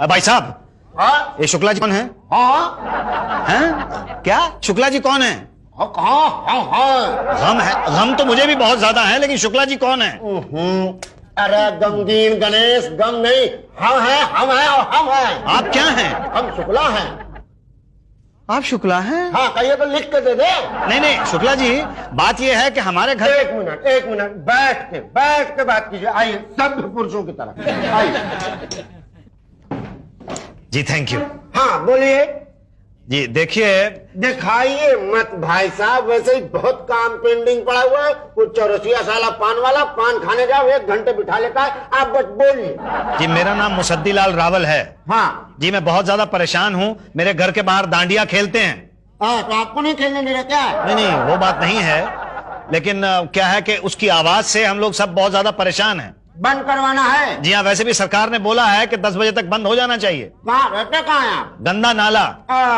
भाई साहब, हाँ? ये शुक्ला जी कौन है? हाँ? हैं? क्या शुक्ला जी कौन है? कहाँ? हाँ हाँ गम है, गम तो मुझे भी बहुत ज्यादा है, लेकिन शुक्ला जी कौन है? अरे गमगीन गणेश, गम नहीं, हम हैं, हम हैं और हम हैं। आप क्या हैं? हम शुक्ला हैं। आप शुक्ला हैं? हाँ, कहिए तो लिख के दे दे। नहीं नहीं शुक्ला जी, बात यह है कि हमारे घर... एक मिनट बैठ के बात कीजिए। आइए, सब पुरुषों की तरह आइए। जी थैंक यू। हाँ बोलिए। जी देखिए, दिखाइए मत भाई साहब, वैसे ही बहुत काम पेंडिंग पड़ा हुआ है। कुछ 84 साला पान वाला, पान खाने जाओ 1 घंटे बिठा लेता है। आप बस बोलिए। जी मेरा नाम मुसद्दीलाल रावल है। हाँ जी मैं बहुत ज्यादा परेशान हूँ, मेरे घर के बाहर डांडिया खेलते हैं। तो आपको नहीं खेलने दे रहे क्या? नहीं नहीं वो बात नहीं है, लेकिन क्या है कि उसकी आवाज से हम लोग सब बहुत ज्यादा परेशान हैं। बंद करवाना है? जी हाँ, वैसे भी सरकार ने बोला है कि 10 बजे तक बंद हो जाना चाहिए। कहाँ रहते, कहाँ हैं आप? गंदा नाला।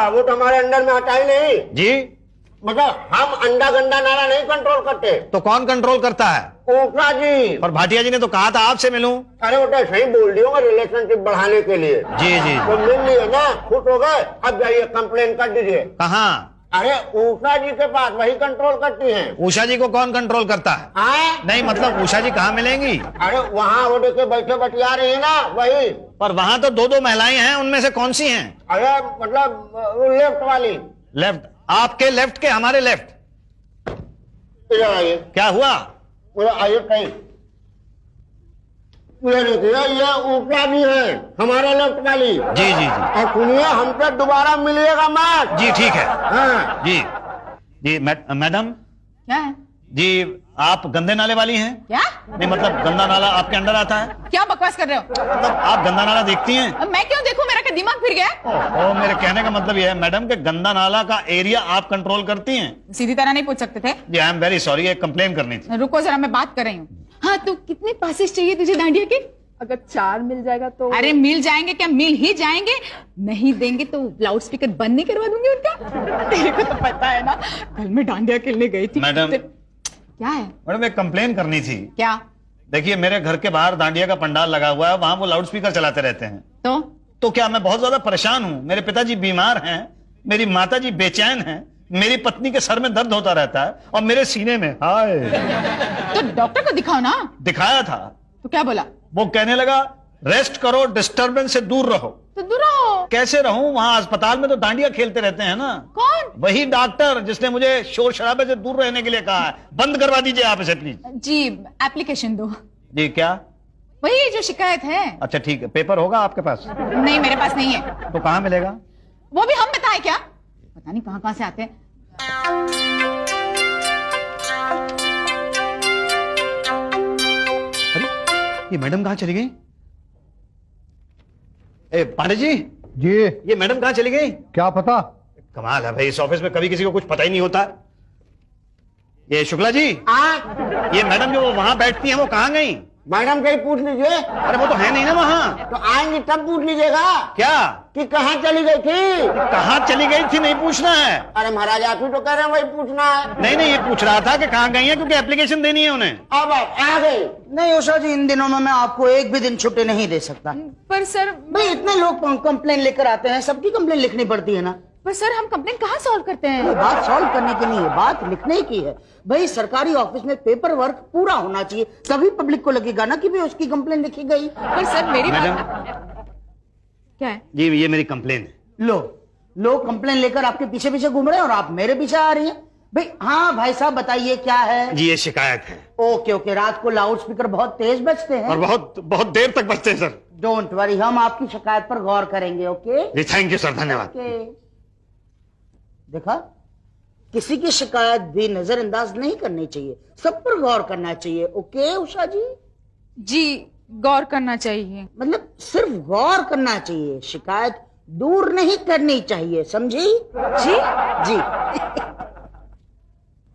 वो तो हमारे अंडर में आता ही नहीं। जी मतलब हम अंडा गंदा नाला नहीं कंट्रोल करते। तो कौन कंट्रोल करता है? ऊपरा जी। और भाटिया जी ने तो कहा था आपसे मिलूं। अरे वो तो सही बोल दिया, रिलेशनशिप बढ़ाने के लिए। जी जी। तो मिल लिए ना, खुश हो गए। अब जाइए कंप्लेन कर दीजिए। कहाँ? अरे उषा जी के पास, वही कंट्रोल करती हैं। उषा जी को कौन कंट्रोल करता है? नहीं मतलब उषा जी कहाँ मिलेंगी? अरे वहाँ वो देखे बैठे बतिया रही है ना, वही। पर वहाँ तो 2-2 महिलाएं हैं, उनमें से कौन सी हैं? अरे मतलब लेफ्ट वाली। लेफ्ट? आपके लेफ्ट के हमारे लेफ्ट? इधर आइए। क्या हुआ? आइए कहीं। ये देखिए, ये ऊपरा भी है, हमारे लेफ्ट वाली। जी जी जी। और सुनिए, हमसे दोबारा मिलिएगा मत। जी ठीक है। हाँ जी जी। मैडम क्या है? जी, आप गंदे नाले वाली हैं? क्या? नहीं मतलब गंदा नाला आपके अंडर आता है? क्या बकवास कर रहे हो? मतलब आप गंदा नाला देखती हैं? अब मैं क्यों देखूं, मेरा क्या दिमाग फिर गया? ओह, मेरे कहने का मतलब यह है मैडम कि गंदा नाला का एरिया आप कंट्रोल करती हैं? सीधी तरह नहीं पूछ सकते थे? जी आई एम वेरी सॉरी, एक कंप्लेन करनी थी। रुको जरा, मैं बात कर रही हूँ। हाँ तो कितने पासेस चाहिए तुझे डांडिया के? अगर 4 मिल जाएगा तो। अरे मिल जाएंगे क्या, मिल ही जाएंगे। नहीं देंगे तो लाउड स्पीकर बंद नहीं करवा दूंगी उनका। तेरे को तो पता है ना, कल मैं डांडिया खेलने गई थी। मैडम क्या है? मैडम एक कंप्लेन करनी थी। क्या? देखिए मेरे घर के बाहर डांडिया का पंडाल लगा हुआ है, वहां वो लाउड स्पीकर चलाते रहते हैं। तो क्या मैं बहुत ज्यादा परेशान हूँ। मेरे पिताजी बीमार हैं, मेरी माताजी बेचैन हैं, मेरी पत्नी के सर में दर्द होता रहता है और मेरे सीने में हाय। तो डॉक्टर को दिखाओ ना। दिखाया था। तो क्या बोला? वो कहने लगा रेस्ट करो, डिस्टरबेंस से दूर रहो। तो दूर रहो। कैसे रहूं, वहां अस्पताल में तो डांडिया खेलते रहते हैं ना। कौन? वही डॉक्टर जिसने मुझे शोर शराबे से दूर रहने के लिए कहा है। बंद करवा दीजिए आप इसे प्लीज। जी एप्लीकेशन दो। जी क्या? वही जो शिकायत है। अच्छा ठीक है, पेपर होगा आपके पास? नहीं मेरे पास नहीं है। तो कहाँ मिलेगा? वो भी हम बताएं क्या? पता नहीं कहाँ कहाँ से आते हैं। अरे ये मैडम कहाँ चली गई? ए पांडे जी। जी ये मैडम कहाँ चली गई? क्या पता। कमाल है भाई, इस ऑफिस में कभी किसी को कुछ पता ही नहीं होता। ये शुक्ला जी, ये मैडम जो वहां बैठती हैं वो कहाँ गई? मैडम कहीं पूछ लीजिए। अरे वो तो है नहीं ना वहाँ। तो आएंगी तब पूछ लीजिएगा। क्या? कि कहाँ चली गई थी? कहाँ चली गई थी नहीं पूछना है। अरे महाराज आप ही तो कह रहे हैं वही पूछना है। नहीं नहीं, ये पूछ रहा था कि कहाँ गई है, क्योंकि एप्लीकेशन देनी है उन्हें। अब आप आ गई। नहीं उषा जी, इन दिनों में मैं आपको एक भी दिन छुट्टी नहीं दे सकता। पर सर भाई इतने लोग कंप्लेन लेकर आते हैं, सबकी कंप्लेन लिखनी पड़ती है ना। पर सर हम कंप्लेन कहाँ सॉल्व करते हैं? ये बात सॉल्व करने की नहीं है, बात लिखने की है। भाई सरकारी ऑफिस में पेपर वर्क पूरा होना चाहिए, तभी पब्लिक को लगेगा ना कि भाई उसकी कंप्लेन लिखी गई। पर सर मेरी मैडम क्या है? जी ये मेरी कंप्लेन है। लो लोग कंप्लेन लेकर आपके पीछे पीछे घूम रहे हैं और आप मेरे पीछे आ रही हैं। भाई हाँ भाई साहब बताइए क्या है? जी ये शिकायत है। ओके ओके, रात को लाउड स्पीकर बहुत तेज बजते हैं और बहुत बहुत देर तक बजते हैं सर। डोंट वरी, हम आपकी शिकायत पर गौर करेंगे। Okay ji thank you sir, धन्यवाद। देखा, किसी की शिकायत भी नजरअंदाज नहीं करनी चाहिए, सब पर गौर करना चाहिए। ओके उषा जी? जी गौर करना चाहिए। मतलब सिर्फ गौर करना चाहिए, शिकायत दूर नहीं करनी चाहिए, समझी? जी जी।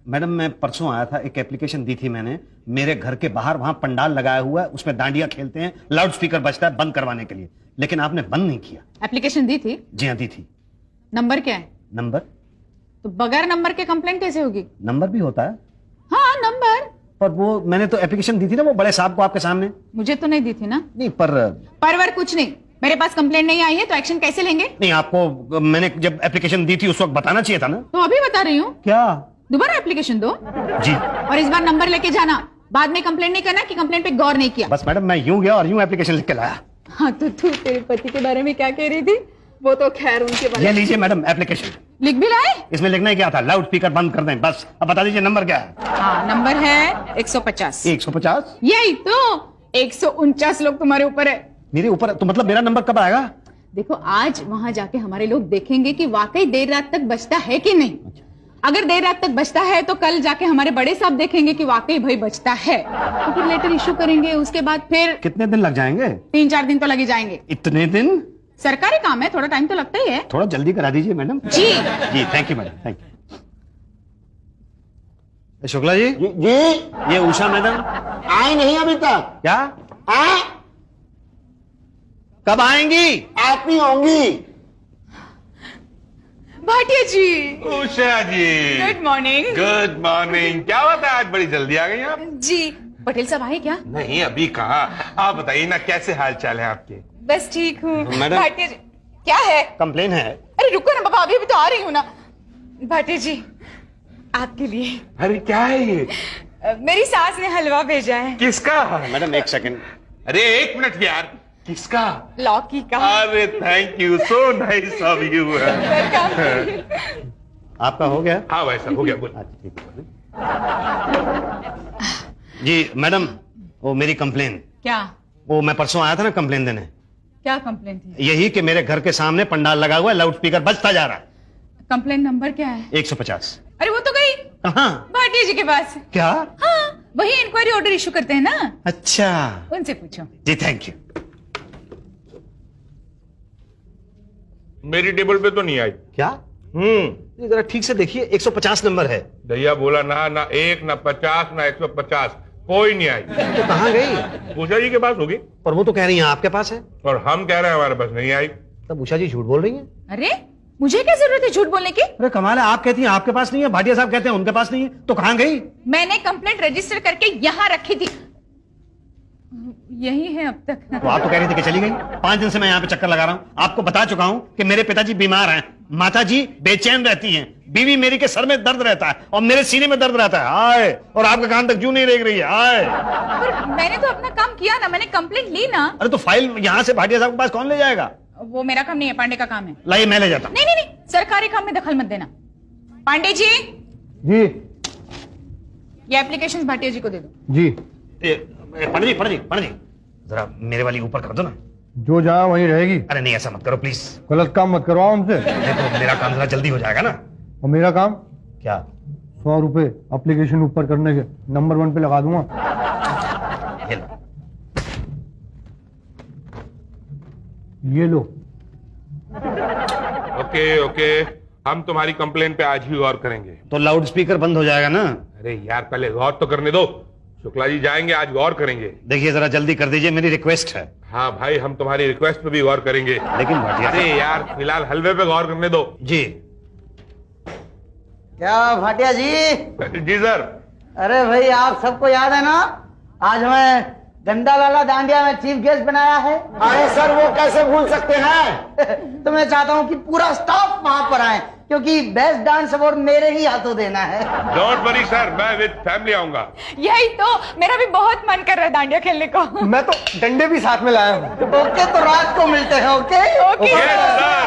मैडम मैं परसों आया था, एक एप्लीकेशन दी थी मैंने। मेरे घर के बाहर वहां पंडाल लगाया हुआ है, उसमें डांडिया खेलते हैं, लाउड स्पीकर बजता है, बंद करवाने के लिए, लेकिन आपने बंद नहीं किया। एप्लीकेशन दी थी? जी हाँ दी थी। नंबर क्या है? नंबर? तो बगैर नंबर के कंप्लेंट कैसे होगी? नंबर भी होता है। हाँ नंबर। पर वो मैंने तो एप्लीकेशन दी थी ना वो बड़े साहब को आपके सामने। मुझे तो नहीं दी थी ना। नहीं पर परवर कुछ नहीं, मेरे पास कंप्लेंट नहीं आई है तो एक्शन कैसे लेंगे? नहीं, आपको मैंने जब एप्लीकेशन दी थी उस वक्त बताना चाहिए था ना। तो अभी बता रही हूँ, क्या? दोबारा एप्लीकेशन दो जी। और इस बार नंबर लेके जाना, बाद में कंप्लेंट नहीं करना कि कंप्लेंट पे गौर नहीं किया। बस मैडम, मैं यूं गया और यूं एप्लीकेशन लिख के लाया। हाँ, तो तू तेरे पति के बारे में क्या कह रही थी? वो तो खैर उनके बारे ये लीजिए मैडम एप्लीकेशन। लिख भी लाए? इसमें लिखना ही क्या था, लाउड स्पीकर बंद कर दें बस। अब बता दीजिए नंबर क्या है? हाँ, नंबर है 150। 150? यही तो 149 लोग तुम्हारे ऊपर है। मेरे ऊपर? तो मतलब मेरा नंबर कब आएगा? देखो, आज वहां जाके हमारे लोग देखेंगे कि वाकई देर रात तक बचता है कि नहीं। अगर देर रात तक बचता है तो कल जाके हमारे बड़े साहब देखेंगे कि वाकई भाई बचता है, तो फिर लेटर इशू करेंगे। उसके बाद फिर कितने दिन लग जाएंगे? 3-4 दिन तो लगे जाएंगे। इतने दिन? सरकारी काम है, थोड़ा टाइम तो लगता ही है। थोड़ा जल्दी करा दीजिए मैडम। जी जी, thank you madam, thank you. Shukla ji, जी ये उषा मैडम आई नहीं अभी तक। क्या? हाँ, कब आएंगी? आती होंगी। भाटिया जी, उषा जी, गुड मॉर्निंग। Good morning. क्या बात है, आज बड़ी जल्दी आ गई आप? जी, पटेल साहब आए क्या? नहीं, अभी कहाँ। आप बताइए ना, कैसे हाल चाल है आपके? बस ठीक हूँ। मैडम। भाटिया जी, क्या है? कंप्लेन है। अरे रुको ना बाबा, अभी तो आ रही हूँ ना। भाटिया जी, आपके लिए अरे क्या है ये? मेरी सास ने हलवा भेजा है। किसका? मैडम एक सेकंड। अरे एक मिनट यार, किसका? लौकी का। अरे thank you, so nice of you. आपका हो गया? हाँ भाई साहब, हो गया। बोल। अच्छा, ठीक है। जी मैडम, वो मेरी कंप्लेन, क्या? वो मैं परसों आया था ना कंप्लेन देने। क्या कंप्लेंट थी? यही कि मेरे घर के सामने पंडाल लगा हुआ है, लाउड स्पीकर बजता जा रहा है। कंप्लेंट नंबर क्या है? 150। अरे वो तो गई कहाँ? भाटिया जी के पास। क्या? हाँ, वही इंक्वायरी ऑर्डर इशू करते हैं ना, अच्छा उनसे पूछो। जी, थैंक यू। मेरी टेबल पे तो नहीं आई। क्या? ये जरा ठीक से देखिए, 150 नंबर है। भैया बोला ना, ना 1 ना 50 ना 150, कोई नहीं आई। तो कहाँ गई? उषा जी के पास होगी। और वो तो कह रही हैं आपके पास है। और हम कह रहे हैं हमारे पास नहीं आई। तब उषा जी झूठ बोल रही हैं। अरे मुझे क्या जरूरत है झूठ बोलने की? अरे कमाल है, आप कहती हैं आपके पास नहीं है, भाटिया साहब कहते हैं उनके पास नहीं है, तो कहाँ गई? मैंने कंप्लेंट रजिस्टर करके यहाँ रखी थी, यही है अब तक। तो आप तो कह रही थी कि चली गई। 5 दिन से मैं यहाँ पे चक्कर लगा रहा हूँ। आपको बता चुका हूँ कि मेरे पिताजी बीमार हैं, माता जी बेचैन रहती हैं, बीवी मेरी के सर में दर्द रहता है और मेरे सीने में दर्द रहता है। आए, और आपके कान तक जू नहीं रेंग रही है। आए। पर मैंने तो अपना काम किया ना, मैंने कंप्लेंट ली ना। अरे तो फाइल यहाँ से भाटिया साहब के पास कौन ले जाएगा? वो मेरा काम नहीं है, पांडे का काम है। लाइए मैं ले जाता हूँ। नहीं नहीं नहीं, सरकारी काम में दखल मत देना। पांडे जी, जी ये एप्लीकेशन भाटिया जी को दे दो। जी, पंडित जी जरा मेरे वाली ऊपर कर दो ना। जो जहाँ वहीं रहेगी। अरे नहीं, ऐसा मत करो प्लीज। गलत काम मत करवाओ हमसे। देखो मेरा काम जरा जल्दी हो जाएगा ना। और मेरा काम क्या? 100 रुपए एप्लीकेशन ऊपर करने के नंबर 1 पे लगा दूंगा। ये लो। ये लो। ओके ओके, हम तुम्हारी कंप्लेन पे आज ही गौर करेंगे। तो लाउड स्पीकर बंद हो जाएगा ना? अरे यार, पहले गौर तो करने दो। शुक्ला जी जाएंगे, आज गौर करेंगे। देखिए जरा जल्दी कर दीजिए, मेरी रिक्वेस्ट है। हाँ भाई, हम तुम्हारी रिक्वेस्ट पे भी गौर करेंगे। लेकिन भाटिया अरे यार, फिलहाल हलवे पे गौर करने दो। जी। क्या भाटिया जी? जी सर। अरे भाई, आप सबको याद है ना, आज हमें गंदा लाला दांडिया में चीफ गेस्ट बनाया है। अरे सर, वो कैसे भूल सकते हैं। तो मैं चाहता हूँ कि पूरा स्टाफ वहां पर आए, क्योंकि बेस्ट डांस अवार्ड मेरे ही हाथों देना है। डोंट वरी सर, मैं विद फैमिली आऊंगा। यही तो, मेरा भी बहुत मन कर रहा है दांडिया खेलने को। मैं तो डंडे भी साथ में लाया हूँ। ओके, तो रात को मिलते हैं। Okay okay yes sir.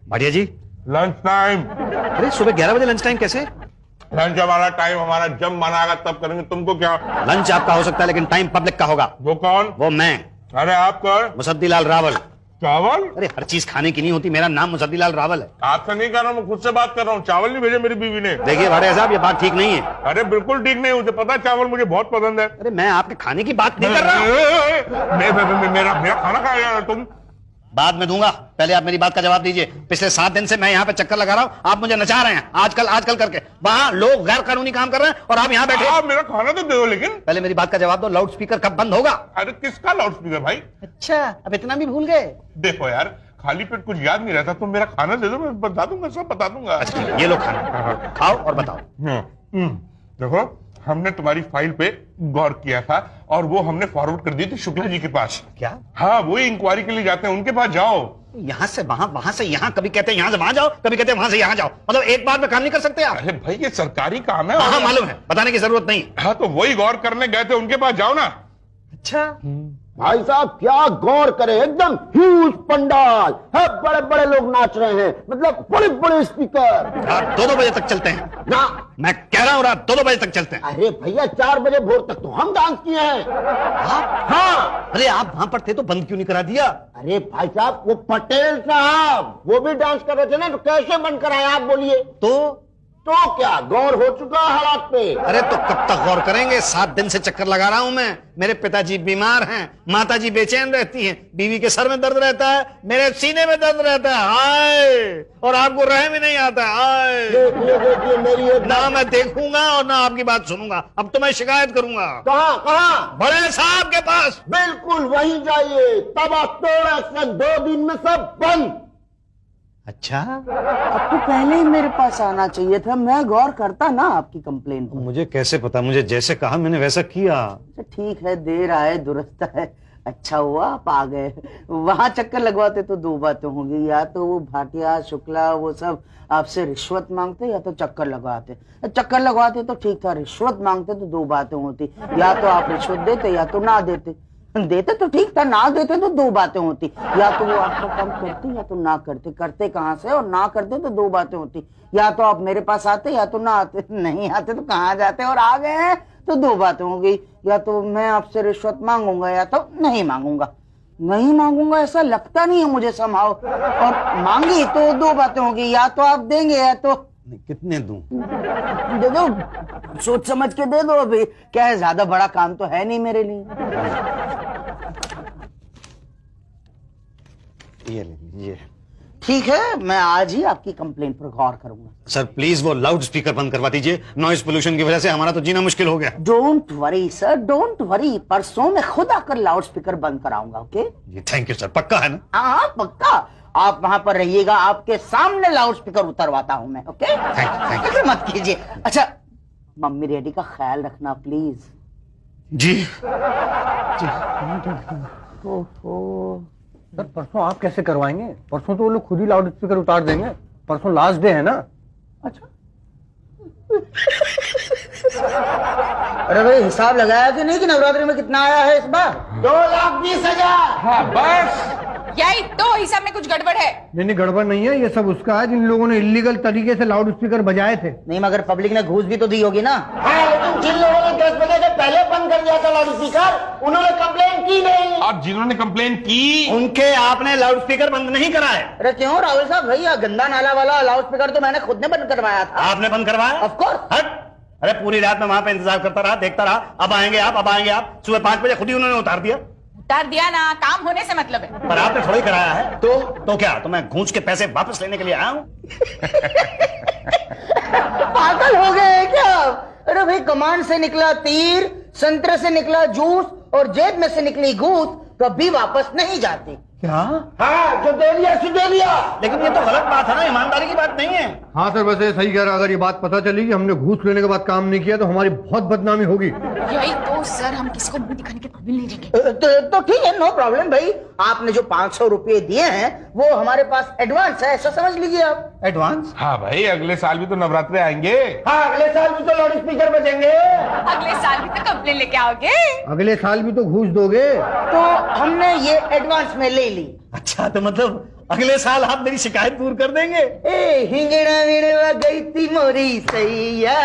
Bhatia ji, lunch time. अरे सुबह 11 बजे लंच टाइम कैसे? लंच हमारा टाइम, हमारा जब मन आएगा तब करेंगे। तुमको क्या? लंच आपका हो सकता है लेकिन टाइम पब्लिक का होगा। वो कौन? वो मैं, अरे आप कौन? मुसद्दीलाल रावल। चावल? अरे हर चीज खाने की नहीं होती, मेरा नाम मुसद्दीलाल रावल है। आपसे नहीं कर रहा हूँ, मैं खुद से बात कर रहा हूँ। चावल नहीं भेजे मेरी बीवी ने। देखिए भाटिया साहब, ये बात ठीक नहीं है। अरे बिल्कुल ठीक नहीं, मुझे पता है, चावल मुझे बहुत पसंद है। अरे मैं आपके खाने की बात नहीं कर रहा हूँ। मेरा खाना खाया तुम? बाद में दूंगा, पहले आप मेरी बात का जवाब दीजिए। पिछले 7 दिन से मैं यहाँ पे चक्कर लगा रहा हूँ, आप मुझे नचा रहे हैं आजकल करके। वहाँ लोग गैर कानूनी काम कर रहे हैं और आप यहाँ बैठे। आप मेरा खाना तो दे दो। लेकिन पहले मेरी बात का जवाब दो, लाउड स्पीकर कब बंद होगा? अरे किसका लाउड स्पीकर भाई? अच्छा, अब इतना भी भूल गए? देखो यार, खाली पेट कुछ याद नहीं रहता। तुम मेरा खाना दे दो, मैं बता दूंगा, सब बता दूंगा। अच्छा ये लो खाना, खाओ और बताओ। देखो, हमने तुम्हारी फाइल पे गौर किया था और वो हमने फॉरवर्ड कर दी थी शुक्ला जी के पास। क्या? हाँ, वही इंक्वायरी के लिए जाते हैं, उनके पास जाओ। यहाँ से वहां, वहां से यहाँ, कभी कहते हैं यहाँ से वहां जाओ, कभी कहते हैं वहां से यहाँ जाओ। मतलब एक बार में काम नहीं कर सकते आप? अरे भाई, ये सरकारी काम है। हाँ, मालूम है, बताने की जरूरत नहीं। हाँ, तो वही गौर करने गए थे, उनके पास जाओ ना। अच्छा, भाई साहब क्या गौर करे, एकदम ह्यूज पंडाल है, बड़े बड़े लोग नाच रहे हैं, मतलब बड़े बड़े स्पीकर। रात 2-2 बजे तक चलते हैं ना, मैं कह रहा हूँ, रात 2-2 बजे तक चलते हैं। अरे भैया 4 बजे भोर तक तो हम डांस किए हैं। आप? हाँ, अरे आप वहां पर थे तो बंद क्यों नहीं करा दिया? अरे भाई साहब वो पटेल साहब वो भी डांस कर रहे थे ना, तो कैसे बंद कराए आप बोलिए? तो क्या गौर हो चुका हालात पे? अरे तो कब तक गौर करेंगे? 7 दिन से चक्कर लगा रहा हूं मैं। मेरे पिताजी बीमार हैं, माताजी बेचैन रहती हैं, बीवी के सर में दर्द रहता है, मेरे सीने में दर्द रहता है। हाय, और आपको रहम ही नहीं आता है। हाय, देखिए मेरी एक ना मैं देखूंगा और ना आपकी बात सुनूंगा। अब तो मैं शिकायत करूंगा। कहाँ? बड़े साहब के पास। बिल्कुल वहीं जाइए, तब तोड़ से 2 दिन में सब बंद। अच्छा, आपको पहले ही मेरे पास आना चाहिए था, मैं गौर करता ना आपकी कंप्लेन पर। मुझे कैसे पता? मुझे जैसे कहा मैंने वैसा किया। ठीक है, देर आए दुरुस्त है। अच्छा हुआ आप आ गए। वहां चक्कर लगवाते तो 2 बातें होंगी, या तो वो भाटिया शुक्ला वो सब आपसे रिश्वत मांगते, या तो चक्कर लगवाते। चक्कर लगवाते तो ठीक था, रिश्वत मांगते तो 2 बातें होती, या तो आप रिश्वत देते या तो ना देते। देते तो ठीक था, ना देते तो 2 बातें होती, या तो वो आपका काम करते या तो ना करते। करते कहाँ से, और ना करते तो 2 बातें होती, या तो आप मेरे पास आते या तो ना आते। नहीं आते तो कहाँ जाते, और आ गए हैं तो 2 बातें हो गई, या तो मैं आपसे रिश्वत मांगूंगा या तो नहीं मांगूंगा। नहीं मांगूंगा ऐसा लगता नहीं है मुझे संभाव, और मांगी तो 2 बातें होगी, या तो आप देंगे या तो कितने दूं? दे दो, सोच समझ के दे दो। अभी क्या है, ज्यादा बड़ा काम तो है नहीं मेरे लिए। ये ले लीजिए। ठीक है, मैं आज ही आपकी कंप्लेन पर गौर करूंगा। सर प्लीज वो लाउड स्पीकर बंद करवा दीजिए, नॉइज पोल्यूशन की वजह से हमारा तो जीना मुश्किल हो गया। Don't worry sir, don't worry, परसों मैं खुद आकर लाउड स्पीकर बंद कराऊंगा। Okay ji thank you sir, पक्का है ना? हाँ पक्का, आप वहां पर रहिएगा, आपके सामने लाउड स्पीकर उतरवाता हूं मैं। Okay, thank you. मत कीजिए। अच्छा, मम्मी डैडी का ख्याल रखना प्लीज। जी। ओहो, सर परसों आप कैसे करवाएंगे? परसों तो वो लोग खुद ही लाउड स्पीकर उतार देंगे, परसों लास्ट डे है ना। अच्छा अरे भाई हिसाब लगाया कि नहीं कि नवरात्रि में कितना आया है इस बार? 2,20,000। हाँ बस, यही तो हिसाब में कुछ गड़बड़ है। नहीं गड़बड़ नहीं है, ये सब उसका है जिन लोगों ने इलीगल तरीके से लाउड स्पीकर बजाए थे। नहीं मगर पब्लिक ने घूस भी तो दी होगी ना। हाँ, लेकिन जिन लोगों ने 10 बजे से पहले बंद कर दिया था लाउड स्पीकर, उन्होंने कंप्लेन की नहीं। और जिन्होंने कंप्लेन की उनके आपने लाउड स्पीकर बंद नहीं कराए। अरे क्यों राहुल साहब, भैया गंदा नाला वाला लाउड स्पीकर तो मैंने खुद ने बंद करवाया था। आपने बंद करवाया? Of course. हट, अरे पूरी रात मैं वहां पे इंतजार करता रहा, देखता रहा, अब आएंगे आप, अब आएंगे आप। सुबह 5 बजे खुद ही उन्होंने उतार दिया। उतार दिया ना, काम होने से मतलब है। पर आपने थोड़ी कराया है। तो क्या, तो मैं घूंस के पैसे वापस लेने के लिए आया हूँ? पागल हो गए हैं क्या? अरे भाई कमान से निकला तीर, संतरे से निकला जूस और जेब में से निकली घूस कभी वापस नहीं जाती। क्या? हाँ, जो दे दिया सो दे दिया। लेकिन ये तो गलत बात है ना, ईमानदारी की बात नहीं है। हाँ सर, वैसे सही कह रहा, अगर ये बात पता चली कि हमने घूस लेने के बाद काम नहीं किया तो हमारी बहुत बदनामी होगी। यही तो सर, हम किसी को मुंह दिखाने के काबिल नहीं रहेंगे। तो ठीक है, नो प्रॉब्लम भाई। आपने जो 500 रुपए दिए हैं वो हमारे पास एडवांस है, ऐसा समझ लीजिए आप। एडवांस? हाँ भाई, अगले साल भी तो नवरात्रे आएंगे। हाँ, अगले साल भी तो लाउड स्पीकर बजेंगे। अगले साल भी तो कंप्लेन लेके आओगे। अगले साल भी तो घूस दोगे? तो हमने ये एडवांस में ले ली। अच्छा, तो मतलब अगले साल आप मेरी शिकायत दूर कर देंगे? ए हिंगड़ा विड़वा गई थी मोरी सैया,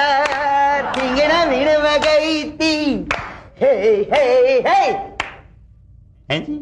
हिंगड़ा विड़वा गई थी। हे हे हे हैं जी?